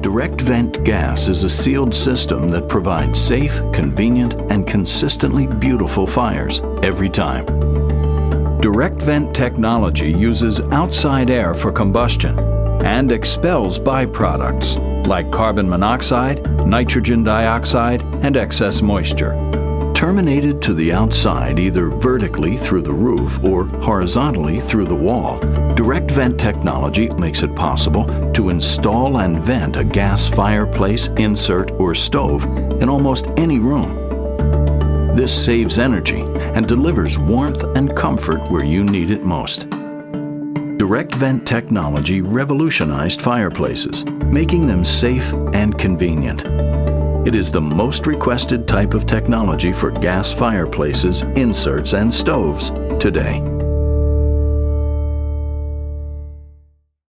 Direct vent gas is a sealed system that provides safe, convenient, and consistently beautiful fires every time. Direct vent technology uses outside air for combustion and expels byproducts like carbon monoxide, nitrogen dioxide, and excess moisture. Terminated to the outside either vertically through the roof or horizontally through the wall, direct vent technology makes it possible to install and vent a gas fireplace, insert, or stove in almost any room. This saves energy and delivers warmth and comfort where you need it most. Direct vent technology revolutionized fireplaces, making them safe and convenient. It is the most requested type of technology for gas fireplaces, inserts, and stoves today.